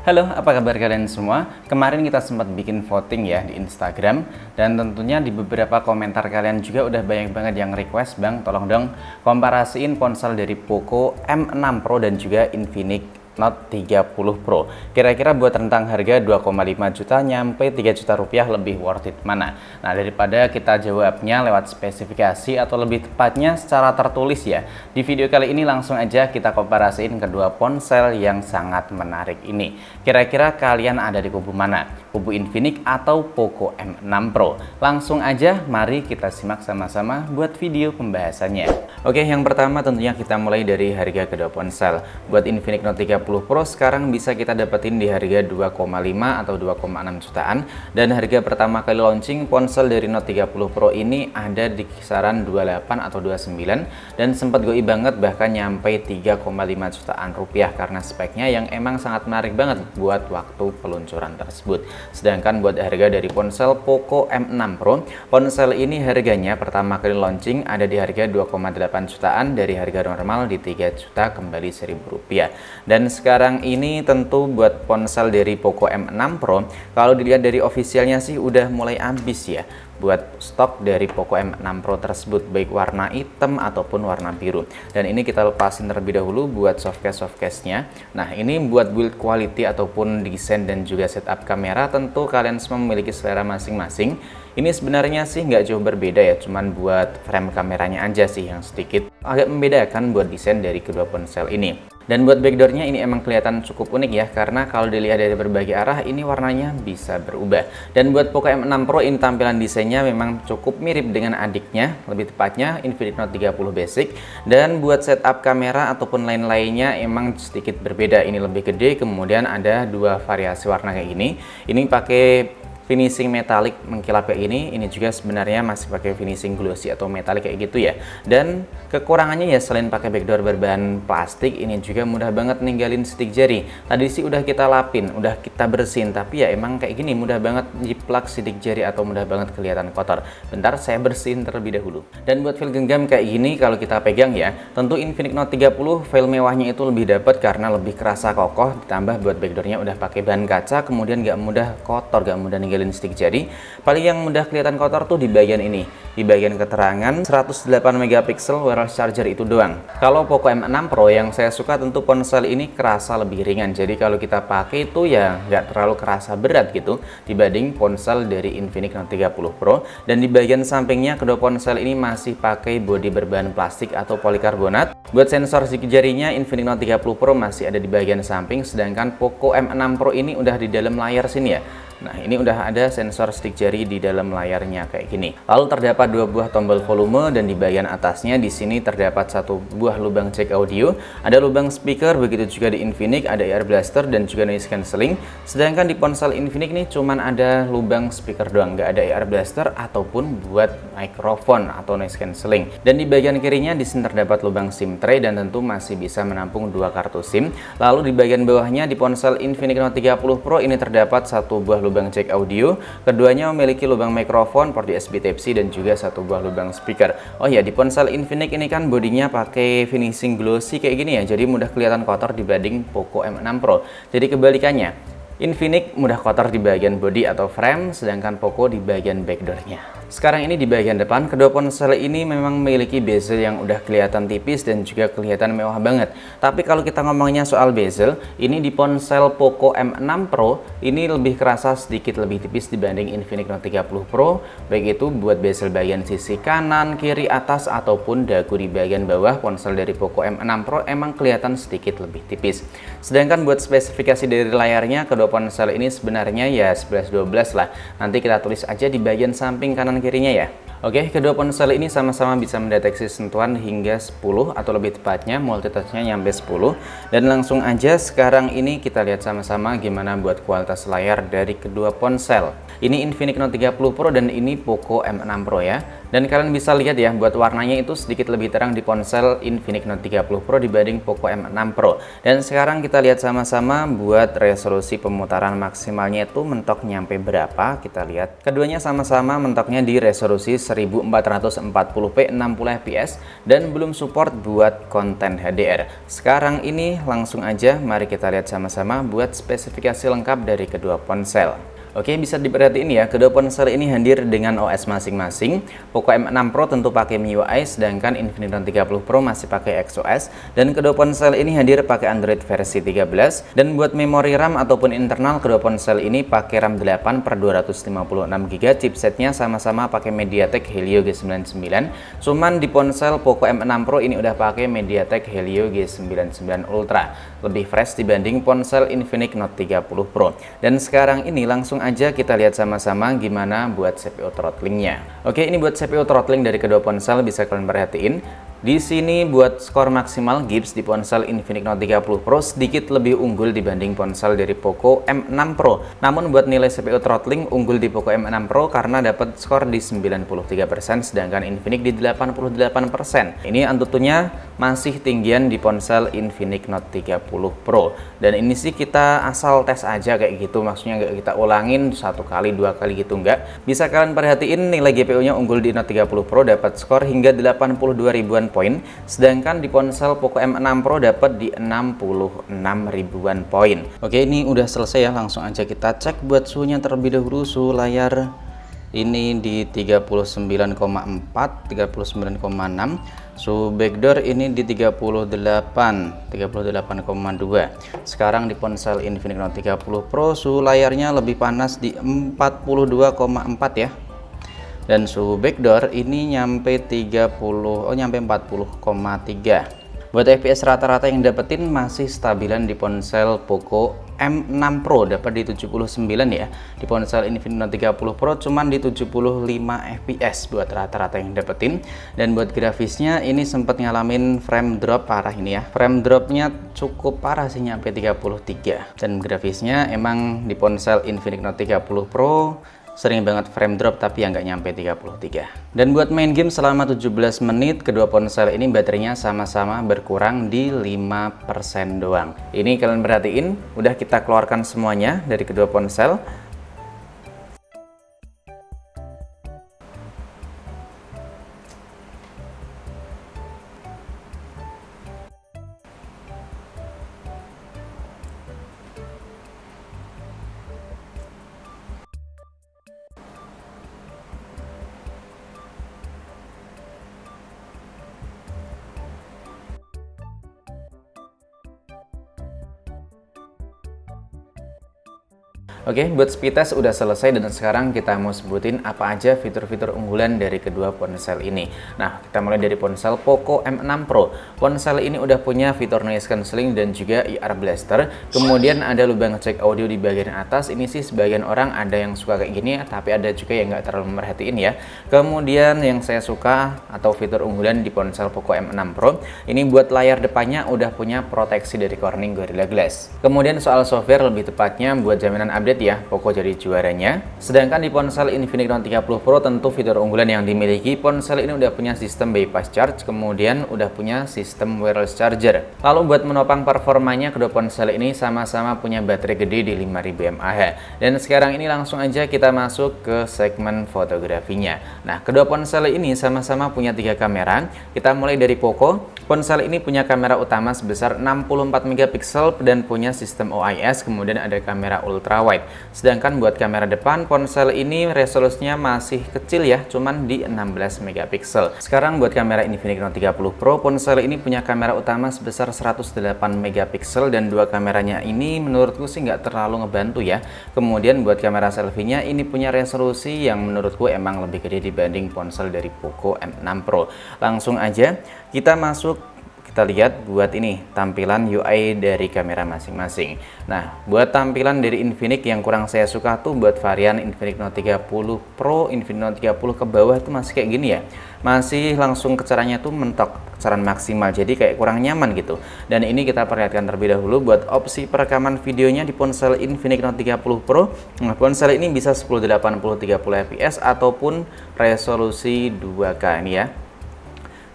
Halo, apa kabar kalian semua? Kemarin kita sempat bikin voting ya di Instagram, dan tentunya di beberapa komentar kalian juga udah banyak banget yang request, Bang, tolong dong komparasiin ponsel dari Poco M6 Pro dan juga Infinix Note 30 Pro. Kira-kira buat rentang harga 2,5 juta nyampe 3 juta rupiah lebih worth it mana? Nah, daripada kita jawabnya lewat spesifikasi atau lebih tepatnya secara tertulis ya, di video kali ini langsung aja kita komparasiin kedua ponsel yang sangat menarik ini. Kira-kira kalian ada di kubu mana? Kubu Infinix atau Poco M6 Pro? Langsung aja mari kita simak sama-sama buat video pembahasannya. Oke, yang pertama tentunya kita mulai dari harga kedua ponsel. Buat Infinix Note 30 Pro sekarang bisa kita dapetin di harga 2,5 atau 2,6 jutaan, dan harga pertama kali launching ponsel dari Note 30 Pro ini ada di kisaran 28 atau 29, dan sempat goi banget bahkan nyampe 3,5 jutaan rupiah karena speknya yang emang sangat menarik banget buat waktu peluncuran tersebut. Sedangkan buat harga dari ponsel Poco M6 Pro, ponsel ini harganya pertama kali launching ada di harga 2,8 jutaan dari harga normal di 3 juta kembali 1.000 rupiah. Dan sekarang ini tentu buat ponsel dari Poco M6 Pro, kalau dilihat dari officialnya sih udah mulai habis ya buat stok dari Poco M6 Pro tersebut, baik warna hitam ataupun warna biru. Dan ini kita lepasin terlebih dahulu buat softcase-nya. Nah, ini buat build quality ataupun desain dan juga setup kamera, tentu kalian semua memiliki selera masing-masing. Ini sebenarnya sih nggak jauh berbeda ya, cuman buat frame kameranya aja sih yang sedikit agak membedakan buat desain dari kedua ponsel ini. Dan buat backdoornya ini emang kelihatan cukup unik ya, karena kalau dilihat dari berbagai arah ini warnanya bisa berubah. Dan buat Poco M6 Pro ini tampilan desainnya memang cukup mirip dengan adiknya, lebih tepatnya Infinix Note 30 Basic. Dan buat setup kamera ataupun lain-lainnya emang sedikit berbeda. Ini lebih gede, kemudian ada dua variasi warna kayak gini. Ini pakai finishing metalik mengkilap kayak ini juga sebenarnya masih pakai finishing glossy atau metalik kayak gitu ya. Dan kekurangannya ya selain pakai backdoor berbahan plastik, ini juga mudah banget ninggalin sidik jari. Tadi sih udah kita lapin, udah kita bersihin, tapi ya emang kayak gini mudah banget jiplak sidik jari atau mudah banget kelihatan kotor. Bentar saya bersihin terlebih dahulu. Dan buat feel genggam kayak gini kalau kita pegang ya, tentu Infinix Note 30 feel mewahnya itu lebih dapat karena lebih kerasa kokoh, ditambah buat backdoornya udah pakai bahan kaca, kemudian gak mudah kotor, gak mudah ninggalin stick jari. Paling yang mudah kelihatan kotor tuh di bagian ini, di bagian keterangan 108 megapiksel wireless charger itu doang. Kalau Poco M6 Pro yang saya suka tentu ponsel ini kerasa lebih ringan, jadi kalau kita pakai itu ya nggak terlalu kerasa berat gitu dibanding ponsel dari Infinix Note 30 Pro. Dan di bagian sampingnya kedua ponsel ini masih pakai bodi berbahan plastik atau polikarbonat. Buat sensor sidik jarinya Infinix Note 30 Pro masih ada di bagian samping, sedangkan Poco M6 Pro ini udah di dalam layar sini ya. Nah, ini udah ada sensor stick jari di dalam layarnya kayak gini. Lalu terdapat dua buah tombol volume, dan di bagian atasnya di sini terdapat satu buah lubang jack audio, ada lubang speaker, begitu juga di Infinix ada ear blaster dan juga noise cancelling. Sedangkan di ponsel Infinix nih cuman ada lubang speaker doang, nggak ada ear blaster ataupun buat mikrofon atau noise cancelling. Dan di bagian kirinya di sini terdapat lubang SIM tray dan tentu masih bisa menampung dua kartu SIM. Lalu di bagian bawahnya di ponsel Infinix Note 30 Pro ini terdapat satu buah lubang jack audio, keduanya memiliki lubang mikrofon, port USB Type-C dan juga satu buah lubang speaker. Oh ya, di ponsel Infinix ini kan bodinya pakai finishing glossy kayak gini ya, jadi mudah kelihatan kotor dibanding Poco M6 Pro. Jadi kebalikannya, Infinix mudah kotor di bagian body atau frame, sedangkan Poco di bagian backdoornya. Sekarang ini di bagian depan, kedua ponsel ini memang memiliki bezel yang udah kelihatan tipis dan juga kelihatan mewah banget. Tapi kalau kita ngomongnya soal bezel, ini di ponsel Poco M6 Pro ini lebih kerasa sedikit lebih tipis dibanding Infinix Note 30 Pro. Baik itu buat bezel bagian sisi kanan, kiri, atas ataupun dagu di bagian bawah, ponsel dari Poco M6 Pro emang kelihatan sedikit lebih tipis. Sedangkan buat spesifikasi dari layarnya, kedua ponsel ini sebenarnya ya 11-12 lah. Nanti kita tulis aja di bagian samping kanan kirinya ya. Oke, kedua ponsel ini sama-sama bisa mendeteksi sentuhan hingga 10 atau lebih tepatnya multitouch-nya nyampe 10. Dan langsung aja sekarang ini kita lihat sama-sama gimana buat kualitas layar dari kedua ponsel. Ini Infinix Note 30 Pro dan ini Poco M6 Pro ya. Dan kalian bisa lihat ya, buat warnanya itu sedikit lebih terang di ponsel Infinix Note 30 Pro dibanding Poco M6 Pro. Dan sekarang kita lihat sama-sama buat resolusi pemutaran pemutaran maksimalnya itu mentok nyampe berapa, kita lihat. Keduanya sama-sama mentoknya di resolusi 1440p 60 fps dan belum support buat konten HDR. Sekarang ini langsung aja mari kita lihat sama-sama buat spesifikasi lengkap dari kedua ponsel. Oke, bisa diperhatiin ya, kedua ponsel ini hadir dengan OS masing-masing. Poco M6 Pro tentu pakai MIUI, sedangkan Infinix Note 30 Pro masih pakai XOS. Dan kedua ponsel ini hadir pakai Android versi 13. Dan buat memori RAM ataupun internal, kedua ponsel ini pakai RAM 8/256GB. Chipsetnya sama-sama pakai MediaTek Helio G99. Cuman di ponsel Poco M6 Pro ini udah pakai MediaTek Helio G99 Ultra. Lebih fresh dibanding ponsel Infinix Note 30 Pro. Dan sekarang ini langsung aja kita lihat sama-sama gimana buat CPU throttlingnya. Oke, ini buat CPU throttling dari kedua ponsel bisa kalian perhatiin. Di sini buat skor maksimal Gibbs di ponsel Infinix Note 30 Pro sedikit lebih unggul dibanding ponsel dari Poco M6 Pro. Namun buat nilai CPU throttling unggul di Poco M6 Pro karena dapat skor di 93%, sedangkan Infinix di 88%. Ini tentunya masih tinggian di ponsel Infinix Note 30 Pro. Dan ini sih kita asal tes aja kayak gitu, maksudnya nggak kita ulangin 1 kali 2 kali gitu, nggak. Bisa kalian perhatiin nilai GPU-nya unggul di Note 30 Pro dapat skor hingga 82 ribuan poin, sedangkan di ponsel Poco M6 Pro dapat di 66 ribuan poin. Oke, ini udah selesai ya, langsung aja kita cek buat suhunya terlebih dahulu. Suhu layar ini di 39,4, 39,6. Suhu backdoor ini di 38,2. Sekarang di ponsel Infinix Note 30 Pro suhu layarnya lebih panas di 42,4 ya. Dan suhu backdoor ini nyampe 40,3. Buat FPS rata-rata yang dapetin masih stabilan di ponsel Poco M6 Pro dapat di 79 ya. Di ponsel Infinix Note 30 Pro cuman di 75 FPS buat rata-rata yang dapetin. Dan buat grafisnya ini sempat ngalamin frame drop parah ini ya. Frame dropnya cukup parah sih, nyampe 33. Dan grafisnya emang di ponsel Infinix Note 30 Pro sering banget frame drop, tapi yang nggak nyampe 33. Dan buat main game selama 17 menit, kedua ponsel ini baterainya sama-sama berkurang di 5% doang. Ini kalian perhatiin, udah kita keluarkan semuanya dari kedua ponsel. Oke, buat speed test udah selesai dan sekarang kita mau sebutin apa aja fitur-fitur unggulan dari kedua ponsel ini. Nah, kita mulai dari ponsel Poco M6 Pro. Ponsel ini udah punya fitur noise cancelling dan juga IR blaster. Kemudian ada lubang cek audio di bagian atas. Ini sih sebagian orang ada yang suka kayak gini, tapi ada juga yang nggak terlalu merhatiin ya. Kemudian yang saya suka atau fitur unggulan di ponsel Poco M6 Pro, ini buat layar depannya udah punya proteksi dari Corning Gorilla Glass. Kemudian soal software, lebih tepatnya buat jaminan update ya, Poco jadi juaranya. Sedangkan di ponsel Infinix Note 30 Pro tentu fitur unggulan yang dimiliki ponsel ini udah punya sistem bypass charge, kemudian udah punya sistem wireless charger. Lalu buat menopang performanya, kedua ponsel ini sama-sama punya baterai gede di 5000 mAh. Dan sekarang ini langsung aja kita masuk ke segmen fotografinya. Nah, kedua ponsel ini sama-sama punya 3 kamera. Kita mulai dari Poco. Ponsel ini punya kamera utama sebesar 64 megapiksel dan punya sistem OIS, kemudian ada kamera ultra wide. Sedangkan buat kamera depan, ponsel ini resolusinya masih kecil ya, cuman di 16 megapiksel. Sekarang buat kamera Infinix Note 30 Pro, ponsel ini punya kamera utama sebesar 108 megapiksel dan dua kameranya ini menurutku sih nggak terlalu ngebantu ya. Kemudian buat kamera selfie-nya ini punya resolusi yang menurutku emang lebih gede dibanding ponsel dari Poco M6 Pro. Langsung aja kita masuk. Kita lihat buat ini tampilan UI dari kamera masing-masing. Nah, buat tampilan dari Infinix yang kurang saya suka tuh buat varian Infinix Note 30 Pro, Infinix Note 30 ke bawah tuh masih kayak gini ya. Masih langsung kecarannya tuh mentok, kecaran maksimal, jadi kayak kurang nyaman gitu. Dan ini kita perlihatkan terlebih dahulu buat opsi perekaman videonya di ponsel Infinix Note 30 Pro. Nah, ponsel ini bisa 1080 30 fps ataupun resolusi 2K ini ya.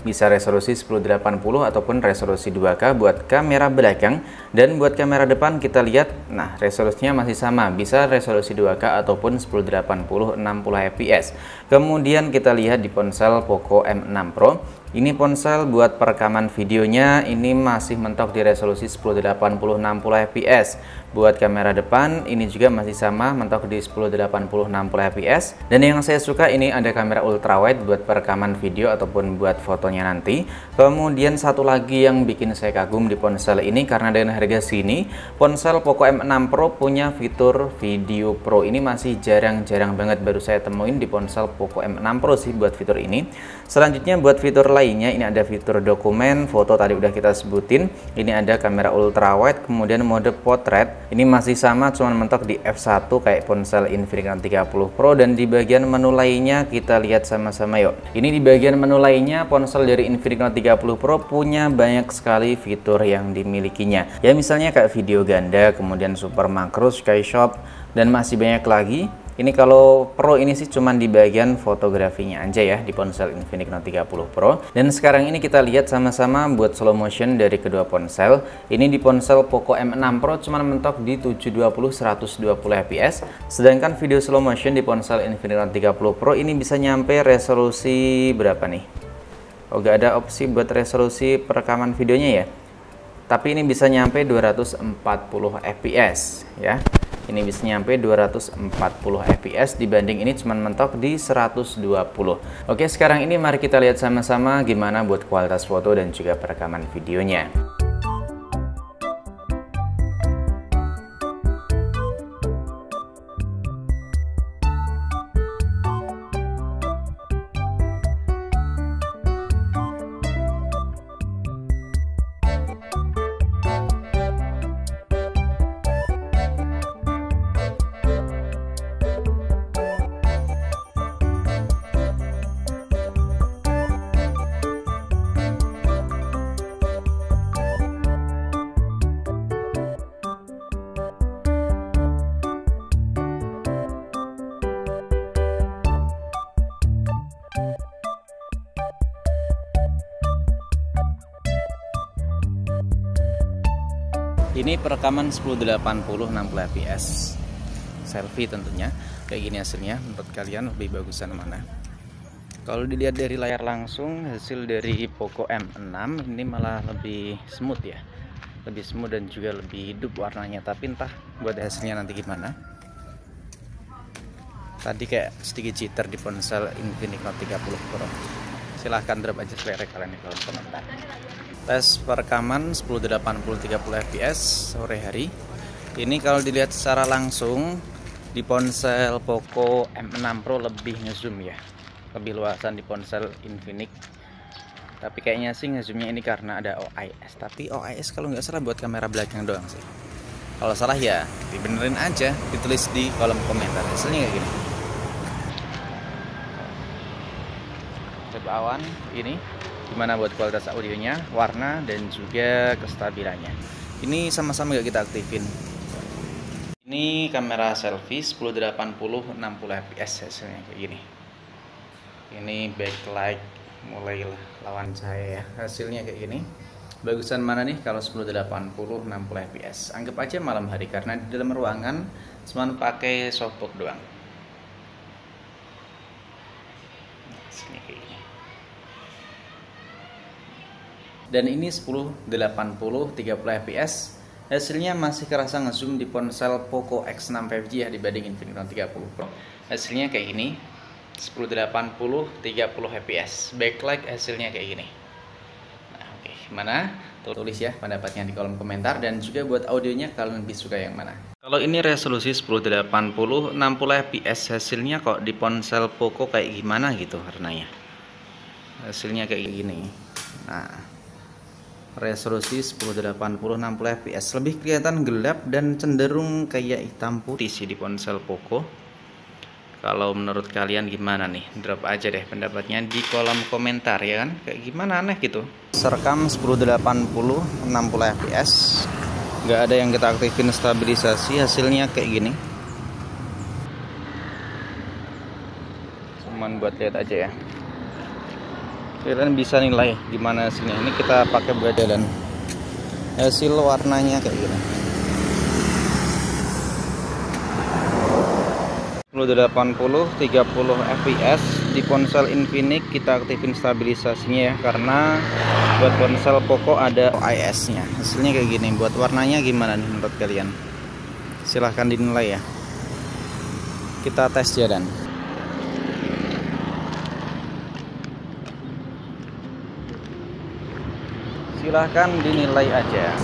bisa resolusi 1080 ataupun resolusi 2K buat kamera belakang. Dan buat kamera depan kita lihat, nah resolusinya masih sama, bisa resolusi 2K ataupun 1080 60 fps. Kemudian kita lihat di ponsel Poco M6 Pro. Ini ponsel buat perekaman videonya ini masih mentok di resolusi 1080 60 fps. Buat kamera depan ini juga masih sama, mentok di 1080 60 fps. Dan yang saya suka ini ada kamera ultrawide buat perekaman video ataupun buat fotonya nanti. Kemudian satu lagi yang bikin saya kagum di ponsel ini, karena dengan harga sini ponsel Poco M6 Pro punya fitur video pro. Ini masih jarang-jarang banget, baru saya temuin di ponsel Poco M6 Pro sih buat fitur ini. Selanjutnya buat fitur lainnya, ini ada fitur dokumen, foto tadi udah kita sebutin. Ini ada kamera ultrawide, kemudian mode potret. Ini masih sama, cuman mentok di f1 kayak ponsel Infinix Note 30 Pro. Dan di bagian menu lainnya kita lihat sama-sama yuk. Ini di bagian menu lainnya ponsel dari Infinix Note 30 Pro punya banyak sekali fitur yang dimilikinya. Ya misalnya kayak video ganda, kemudian super makro, SkyShop, dan masih banyak lagi. Ini kalau Pro ini sih cuman di bagian fotografinya aja ya di ponsel Infinix Note 30 Pro. Dan sekarang ini kita lihat sama-sama buat slow motion dari kedua ponsel. Ini di ponsel Poco M6 Pro cuman mentok di 720 120 fps. Sedangkan video slow motion di ponsel Infinix Note 30 Pro ini bisa nyampe resolusi berapa nih? Oh, gak ada opsi buat resolusi perekaman videonya ya. Tapi ini bisa nyampe 240 fps ya. Ini bisa nyampe 240 fps, dibanding ini cuma mentok di 120. Oke, sekarang ini mari kita lihat sama-sama gimana buat kualitas foto dan juga perekaman videonya. Ini perekaman 1080 60 fps selfie tentunya. Kayak gini hasilnya. Menurut kalian lebih bagusan mana? Kalau dilihat dari layar langsung, hasil dari Poco M6 ini malah lebih smooth ya, lebih smooth dan juga lebih hidup warnanya. Tapi entah buat hasilnya nanti gimana. Tadi kayak sedikit jitter di ponsel Infinix Note 30 Pro. Silahkan drop aja selera kalian di kolom komentar. Tes perekaman 1080 30 fps sore hari. Ini kalau dilihat secara langsung di ponsel Poco M6 Pro lebih ngezoom ya, lebih luasan di ponsel Infinix. Tapi kayaknya sih ngezoomnya ini karena ada OIS. Tapi OIS kalau nggak salah buat kamera belakang doang sih. Kalau salah ya dibenerin aja, ditulis di kolom komentar. Hasilnya kayak gini. Coba awan ini gimana buat kualitas audionya, warna, dan juga kestabilannya. Ini sama-sama gak kita aktifin. Ini kamera selfie 1080 60 fps hasilnya kayak gini. Ini backlight mulai lawan cahaya ya. Hasilnya kayak gini. Bagusan mana nih kalau 1080 60 fps? Anggap aja malam hari karena di dalam ruangan cuma pakai softbox doang. Hasilnya kayak gini. Dan ini 1080 30 fps, hasilnya masih kerasa ngezoom di ponsel Poco X6 5G ya dibanding Infinix Note 30 Pro. Hasilnya kayak gini, 1080 30 fps, backlight hasilnya kayak gini. Nah, oke, gimana? Tulis ya pendapatnya di kolom komentar, dan juga buat audionya kalian lebih suka yang mana. Kalau ini resolusi 1080 60 fps, hasilnya kok di ponsel Poco kayak gimana gitu warnanya. Hasilnya kayak gini. Nah, resolusi 1080 60 fps lebih kelihatan gelap dan cenderung kayak hitam putih sih di ponsel Poco. Kalau menurut kalian gimana nih? Drop aja deh pendapatnya di kolom komentar ya kan. Kayak gimana aneh gitu. Serekam 1080 60 fps, nggak ada yang kita aktifin stabilisasi, hasilnya kayak gini. Cuman buat lihat aja ya. Kalian bisa nilai gimana hasilnya. Ini kita pakai buat jalan. Hasil warnanya kayak gini. 1080 30 fps di ponsel Infinix. Kita aktifin stabilisasinya ya, karena buat ponsel Poco ada OIS nya. Hasilnya kayak gini. Buat warnanya gimana nih menurut kalian? Silahkan dinilai ya. Kita tes jalan. Silahkan dinilai aja.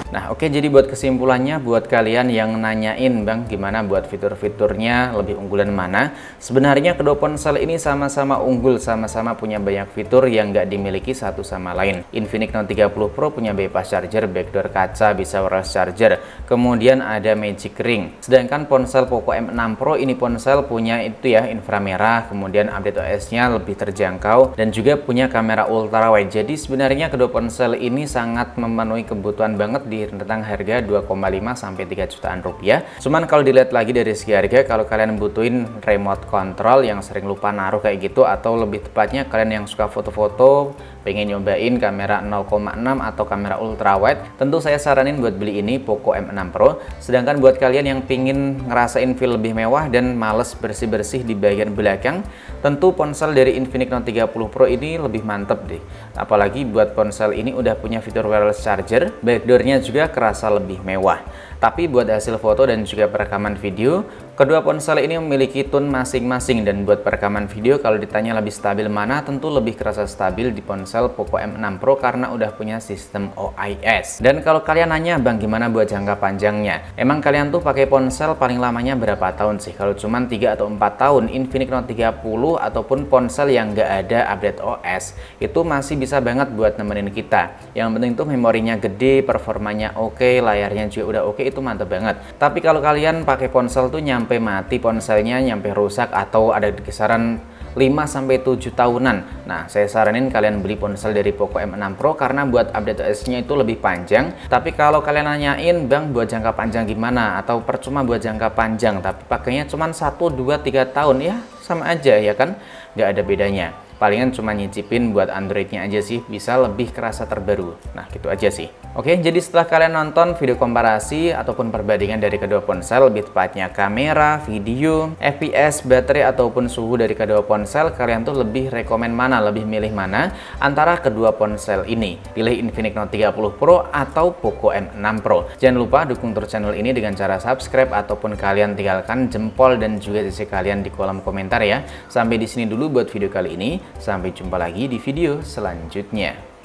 Nah, oke, jadi buat kesimpulannya, buat kalian yang nanyain Bang gimana buat fitur-fiturnya lebih unggulan mana, sebenarnya kedua ponsel ini sama-sama unggul, sama-sama punya banyak fitur yang nggak dimiliki satu sama lain. Infinix Note 30 Pro punya bypass charger, backdoor kaca, bisa wireless charger, kemudian ada magic ring. Sedangkan ponsel Poco M6 Pro ini ponsel punya itu ya, inframerah, kemudian update OS-nya lebih terjangkau, dan juga punya kamera ultrawide. Jadi sebenarnya kedua ponsel ini sangat memenuhi kebutuhan banget di tentang harga 2,5 sampai 3 jutaan rupiah. Cuman kalau dilihat lagi dari segi harga, kalau kalian butuhin remote control yang sering lupa naruh kayak gitu, atau lebih tepatnya kalian yang suka foto-foto, pengen nyobain kamera 0,6 atau kamera ultrawide, tentu saya saranin buat beli ini Poco M6 Pro. Sedangkan buat kalian yang pingin ngerasain feel lebih mewah dan males bersih-bersih di bagian belakang, tentu ponsel dari Infinix Note 30 Pro ini lebih mantep deh. Apalagi buat ponsel ini udah punya fitur wireless charger, backdoornya juga kerasa lebih mewah. Tapi buat hasil foto dan juga perekaman video, kedua ponsel ini memiliki tone masing-masing. Dan buat perekaman video, kalau ditanya lebih stabil mana, tentu lebih kerasa stabil di ponsel Poco M6 Pro karena udah punya sistem OIS. Dan kalau kalian nanya, Bang gimana buat jangka panjangnya? Emang kalian tuh pakai ponsel paling lamanya berapa tahun sih? Kalau cuman 3 atau 4 tahun, Infinix Note 30 ataupun ponsel yang nggak ada update OS, itu masih bisa banget buat nemenin kita. Yang penting tuh memorinya gede, performanya oke, layarnya juga udah oke, itu mantep banget. Tapi kalau kalian pakai ponsel tuh nyampe mati ponselnya, nyampe rusak, atau ada di kisaran 5-7 tahunan, nah saya saranin kalian beli ponsel dari Poco M6 Pro karena buat update OS-nya itu lebih panjang. Tapi kalau kalian nanyain, Bang buat jangka panjang gimana, atau percuma buat jangka panjang tapi pakainya cuma 1, 2, 3 tahun, ya sama aja ya kan, nggak ada bedanya. Palingan cuma nyicipin buat Androidnya aja sih, bisa lebih kerasa terbaru. Nah gitu aja sih. Oke, jadi setelah kalian nonton video komparasi ataupun perbandingan dari kedua ponsel, lebih tepatnya kamera, video, FPS, baterai ataupun suhu dari kedua ponsel, kalian tuh lebih rekomen mana, lebih milih mana antara kedua ponsel ini? Pilih Infinix Note 30 Pro atau Poco M6 Pro. Jangan lupa dukung terus channel ini dengan cara subscribe ataupun kalian tinggalkan jempol dan juga CC kalian di kolom komentar ya. Sampai di sini dulu buat video kali ini. Sampai jumpa lagi di video selanjutnya.